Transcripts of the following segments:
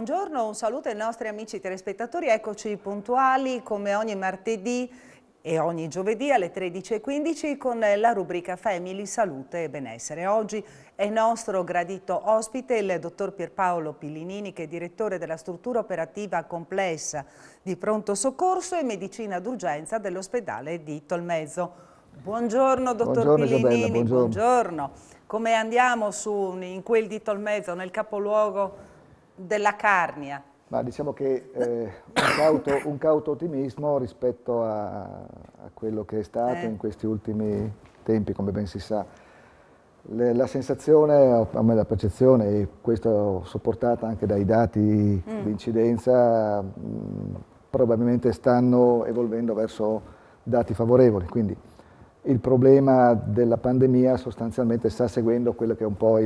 Buongiorno, un saluto ai nostri amici telespettatori, eccoci puntuali come ogni martedì e ogni giovedì alle 13:15 con la rubrica Family, Salute e Benessere. Oggi è nostro gradito ospite il dottor Pierpaolo Pillinini, che è direttore della struttura operativa complessa di pronto soccorso e medicina d'urgenza dell'ospedale di Tolmezzo. Buongiorno dottor Buongiorno Isabella, Pillinini, buongiorno. buongiorno. Come andiamo in quel di Tolmezzo, nel capoluogo della Carnia? Ma diciamo che un cauto ottimismo rispetto a quello che è stato in questi ultimi tempi, come ben si sa. La sensazione, a me la percezione, e questo supportata anche dai dati di incidenza, probabilmente stanno evolvendo verso dati favorevoli. Quindi il problema della pandemia sostanzialmente sta seguendo quello che è un po'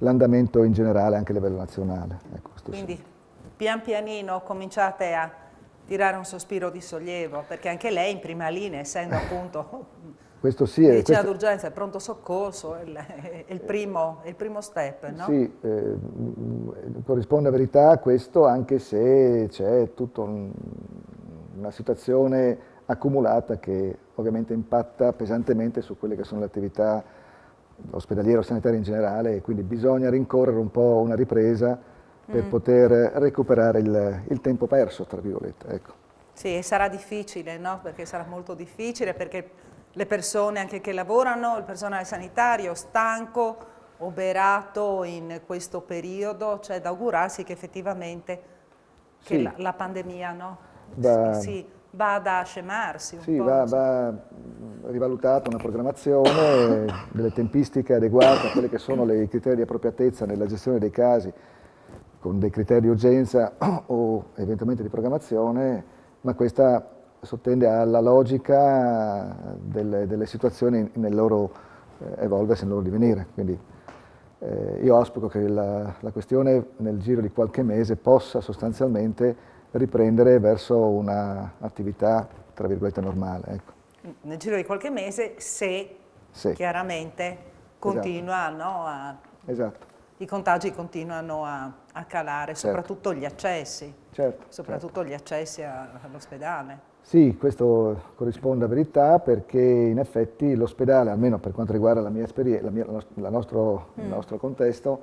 l'andamento in generale anche a livello nazionale. Ecco, quindi pian pianino cominciate a tirare un sospiro di sollievo, perché anche lei in prima linea, essendo appunto questo sì, medicina d'urgenza e pronto soccorso, è il primo step, no? Sì, corrisponde a verità questo, anche se c'è tutta una situazione accumulata che ovviamente impatta pesantemente su quelle che sono le attività ospedaliere o sanitarie in generale, e quindi bisogna rincorrere un po' una ripresa per poter recuperare il tempo perso, tra virgolette. Ecco. Sì, e sarà difficile, no? Perché sarà molto difficile, perché le persone anche che lavorano, il personale sanitario stanco, oberato in questo periodo, c'è da augurarsi che effettivamente che la pandemia, no? Vada a scemarsi un po'. Va rivalutata una programmazione, delle tempistiche adeguate a quelli che sono i criteri di appropriatezza nella gestione dei casi, con dei criteri di urgenza o eventualmente di programmazione, ma questa sottende alla logica delle situazioni nel loro evolversi, nel loro divenire. Quindi io auspico che la questione nel giro di qualche mese possa sostanzialmente riprendere verso un'attività, tra virgolette, normale. Ecco. Nel giro di qualche mese, se chiaramente continua, no, esatto. I contagi continuano a calare, soprattutto gli accessi, soprattutto gli accessi all'ospedale. Sì, questo corrisponde a verità, perché in effetti l'ospedale, almeno per quanto riguarda la mia esperienza, il nostro contesto,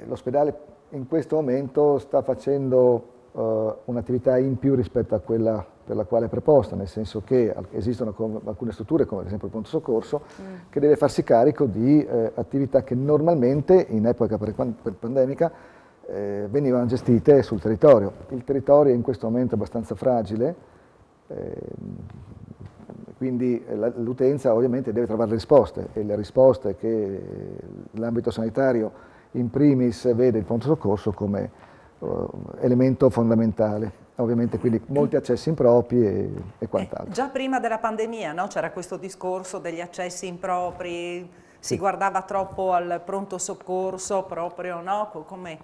l'ospedale in questo momento sta facendo un'attività in più rispetto a quella per la quale è preposta, nel senso che esistono alcune strutture, come ad esempio il pronto soccorso, che deve farsi carico di attività che normalmente in epoca pandemica venivano gestite sul territorio. Il territorio in questo momento è abbastanza fragile, quindi l'utenza ovviamente deve trovare risposte, e le risposte che l'ambito sanitario in primis vede il pronto soccorso come elemento fondamentale. Ovviamente quindi molti accessi impropri e quant'altro. Già prima della pandemia, no? C'era questo discorso degli accessi impropri, si guardava troppo al pronto soccorso proprio, no? come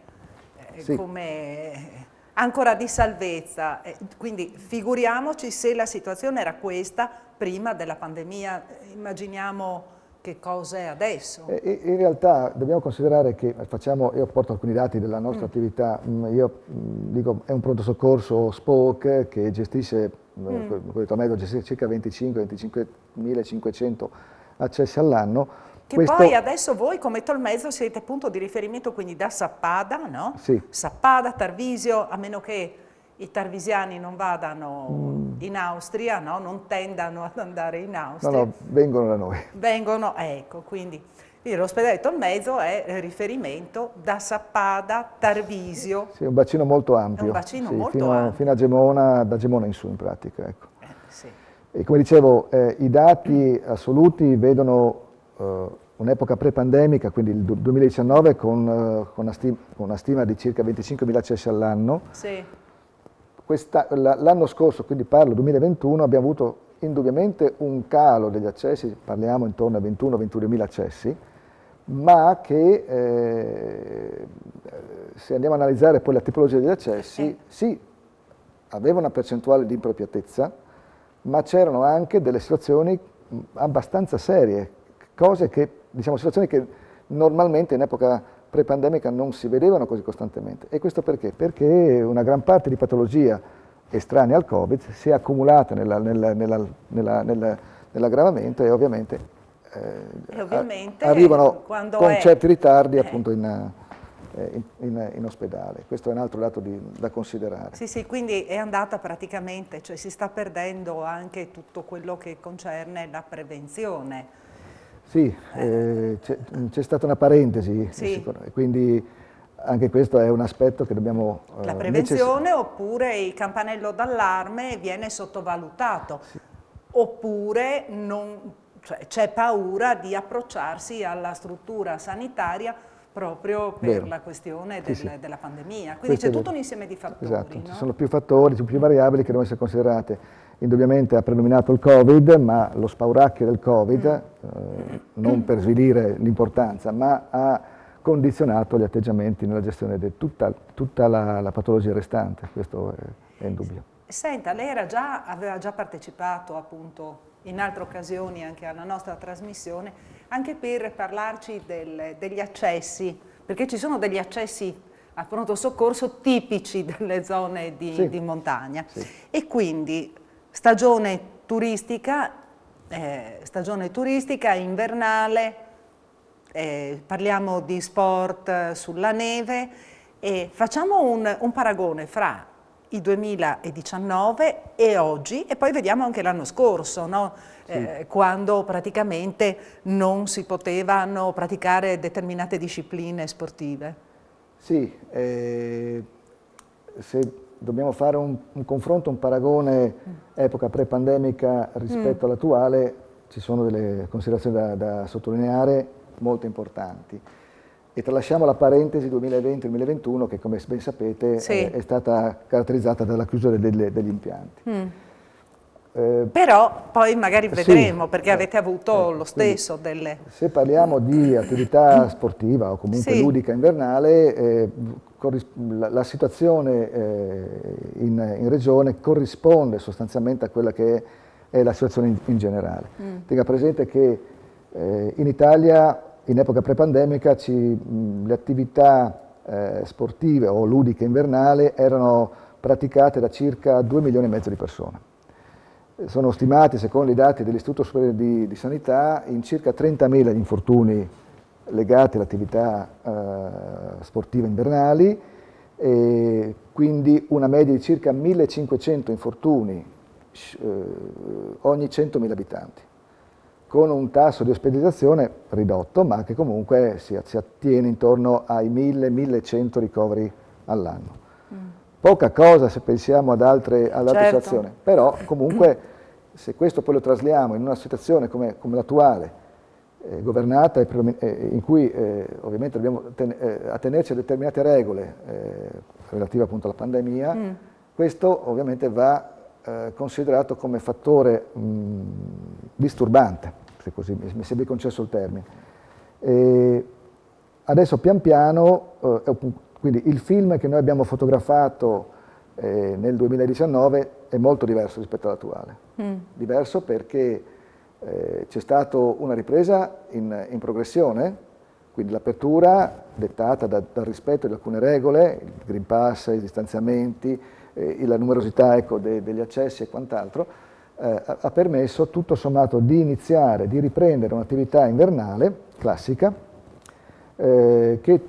ancora di salvezza. Quindi figuriamoci se la situazione era questa prima della pandemia, immaginiamo che cosa è adesso. In realtà dobbiamo considerare che io porto alcuni dati della nostra attività, io dico è un pronto soccorso spoke che gestisce, gestisce circa 25.500 accessi all'anno. Che poi adesso voi come Tolmezzo siete punto di riferimento, quindi da Sappada, no? Sì. Sappada, Tarvisio, a meno che i tarvisiani non vadano in Austria, no? Non tendano ad andare in Austria. No, vengono da noi. Vengono, ecco, quindi l'ospedale di Tolmezzo è riferimento da Sappada, Tarvisio. Sì, è un bacino molto ampio. È un bacino molto ampio. Fino a Gemona, da Gemona in su in pratica. Ecco. E come dicevo, i dati assoluti vedono un'epoca pre-pandemica, quindi il 2019 con una stima di circa 25.000 accessi all'anno. Sì. L'anno scorso, quindi parlo 2021, abbiamo avuto indubbiamente un calo degli accessi, parliamo intorno a 21-22.000 accessi, ma che se andiamo a analizzare poi la tipologia degli accessi, sì, aveva una percentuale di impropriatezza, ma c'erano anche delle situazioni abbastanza serie, cose che, diciamo, situazioni che normalmente in epoca pre-pandemica non si vedevano così costantemente. E questo perché? Perché una gran parte di patologia estranea al Covid si è accumulata nell'aggravamento e ovviamente, arrivano con certi ritardi appunto in ospedale. Questo è un altro dato da considerare. Sì, sì, quindi è andata praticamente, cioè si sta perdendo anche tutto quello che concerne la prevenzione. Sì, c'è stata una parentesi, sì. Quindi anche questo è un aspetto che dobbiamo... La prevenzione oppure il campanello d'allarme viene sottovalutato, sì. Oppure c'è paura di approcciarsi alla struttura sanitaria proprio per la questione della pandemia. Quindi c'è tutto un insieme di fattori. Esatto, no? Ci sono più fattori, più variabili che devono essere considerate. Indubbiamente ha predominato il Covid, ma lo spauracchio del Covid, non per svilire l'importanza, ma ha condizionato gli atteggiamenti nella gestione di tutta la patologia restante, questo è indubbio. Senta, lei aveva già partecipato appunto in altre occasioni anche alla nostra trasmissione, anche per parlarci degli accessi, perché ci sono degli accessi al pronto soccorso tipici delle zone di montagna. Sì. E quindi stagione turistica invernale, parliamo di sport sulla neve e facciamo un paragone fra il 2019 e oggi e poi vediamo anche l'anno scorso, no? Quando praticamente non si potevano praticare determinate discipline sportive. Sì, se dobbiamo fare un confronto, un paragone epoca pre-pandemica rispetto all'attuale, ci sono delle considerazioni da sottolineare molto importanti. E tralasciamo la parentesi 2020-2021 che, come ben sapete, è stata caratterizzata dalla chiusura degli impianti. Però poi magari vedremo, perché avete avuto lo stesso delle... Se parliamo di attività sportiva o comunque ludica invernale, la situazione in regione corrisponde sostanzialmente a quella che è la situazione in generale. Tenga presente che in Italia, in epoca pre-pandemica, le attività sportive o ludiche invernali erano praticate da circa 2,5 milioni di persone. Sono stimati, secondo i dati dell'Istituto Superiore di Sanità, in circa 30.000 gli infortuni legati all'attività sportive invernali, e quindi una media di circa 1.500 infortuni ogni 100.000 abitanti, con un tasso di ospedalizzazione ridotto, ma che comunque si attiene intorno ai 1.000-1.100 ricoveri all'anno. Poca cosa se pensiamo ad altre situazioni, però comunque se questo poi lo trasliamo in una situazione come l'attuale, governata in cui ovviamente dobbiamo attenerci a determinate regole relative appunto alla pandemia, questo ovviamente va considerato come fattore disturbante, se così mi è concesso il termine. Adesso pian piano, quindi il film che noi abbiamo fotografato nel 2019 è molto diverso rispetto all'attuale. Diverso perché c'è stata una ripresa in progressione, quindi l'apertura dettata dal rispetto di alcune regole, il Green Pass, i distanziamenti, la numerosità degli accessi e quant'altro, ha permesso tutto sommato di riprendere un'attività invernale classica che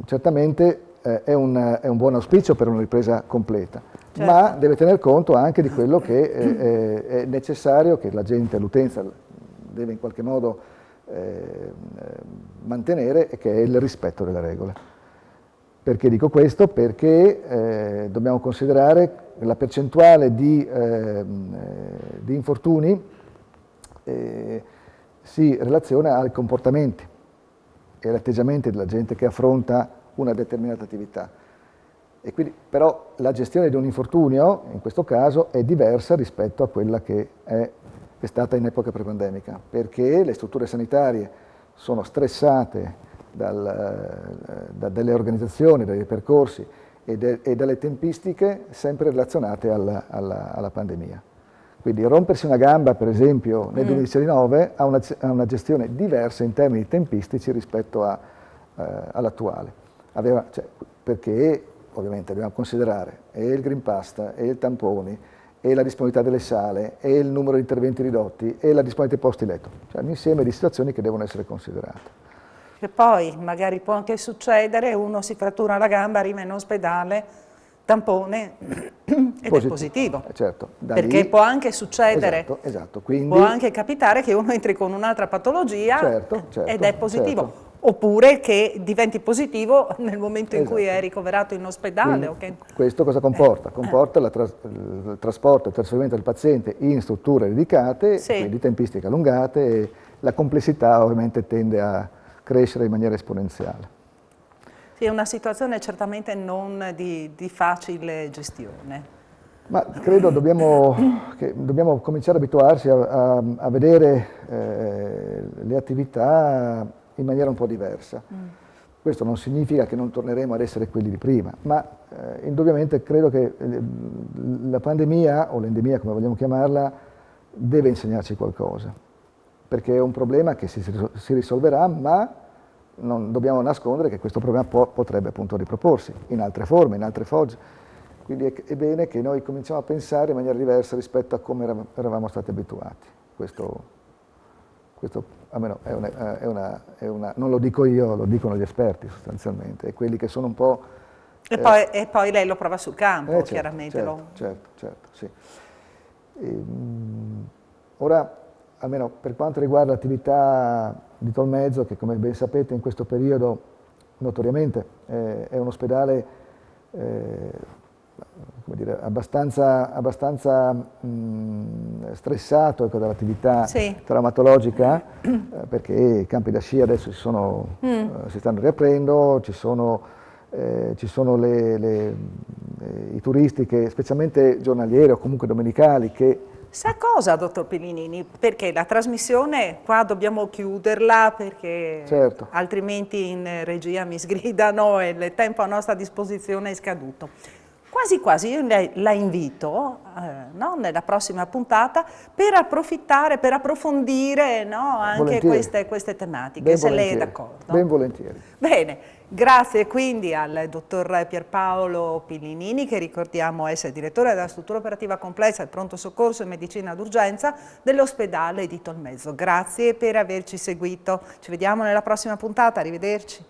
certamente è un buon auspicio per una ripresa completa, ma deve tener conto anche di quello che è necessario, che la gente, l'utenza deve in qualche modo mantenere, e che è il rispetto delle regole. Perché dico questo? Perché dobbiamo considerare la percentuale di infortuni si relaziona ai comportamenti e agli atteggiamenti della gente che affronta una determinata attività. E quindi, però la gestione di un infortunio, in questo caso, è diversa rispetto a quella che è stata in epoca pre-pandemica, perché le strutture sanitarie sono stressate dalle organizzazioni, dai percorsi e dalle tempistiche sempre relazionate alla pandemia. Quindi rompersi una gamba, per esempio, nel 2019 ha una gestione diversa in termini tempistici rispetto all'attuale. Perché ovviamente dobbiamo considerare e il Green Pass, e il tamponi, e la disponibilità delle sale, e il numero di interventi ridotti, e la disponibilità di posti letto. Cioè un insieme di situazioni che devono essere considerate. Che poi magari può anche succedere, uno si frattura la gamba, arriva in ospedale, tampone ed è positivo. Certo, perché lì, può anche succedere, esatto. Quindi, può anche capitare che uno entri con un'altra patologia certo, ed è positivo. certo. Oppure che diventi positivo nel momento in cui è ricoverato in ospedale. Questo cosa comporta? Comporta il trasporto e il trasferimento del paziente in strutture dedicate, quindi tempistiche allungate, e la complessità ovviamente tende a crescere in maniera esponenziale. Sì, è una situazione certamente non di facile gestione. Ma credo dobbiamo cominciare a abituarci a vedere le attività in maniera un po' diversa. Questo non significa che non torneremo ad essere quelli di prima, ma indubbiamente credo che la pandemia, o l'endemia come vogliamo chiamarla, deve insegnarci qualcosa, perché è un problema che si risolverà, ma non dobbiamo nascondere che questo problema potrebbe appunto riproporsi in altre forme, in altre fogge. Quindi è bene che noi cominciamo a pensare in maniera diversa rispetto a come eravamo stati abituati. Questo almeno non lo dico io, lo dicono gli esperti sostanzialmente, e quelli che sono un po'... E poi lei lo prova sul campo, certo, chiaramente. Certo, sì. Ora, almeno per quanto riguarda l'attività di Tolmezzo, che come ben sapete in questo periodo notoriamente è un ospedale come dire, abbastanza stressato dall'attività traumatologica, perché i campi da sci adesso si stanno riaprendo, ci sono i turisti, specialmente giornalieri o comunque domenicali, che... Sa cosa, dottor Pillinini? Perché la trasmissione qua dobbiamo chiuderla, perché altrimenti in regia mi sgridano e il tempo a nostra disposizione è scaduto. Quasi quasi io la invito nella prossima puntata per approfittare, per approfondire anche queste tematiche, se lei è d'accordo. Ben volentieri. Bene, grazie quindi al dottor Pierpaolo Pillinini, che ricordiamo essere direttore della struttura operativa complessa e pronto soccorso e medicina d'urgenza dell'ospedale di Tolmezzo. Grazie per averci seguito, ci vediamo nella prossima puntata, arrivederci.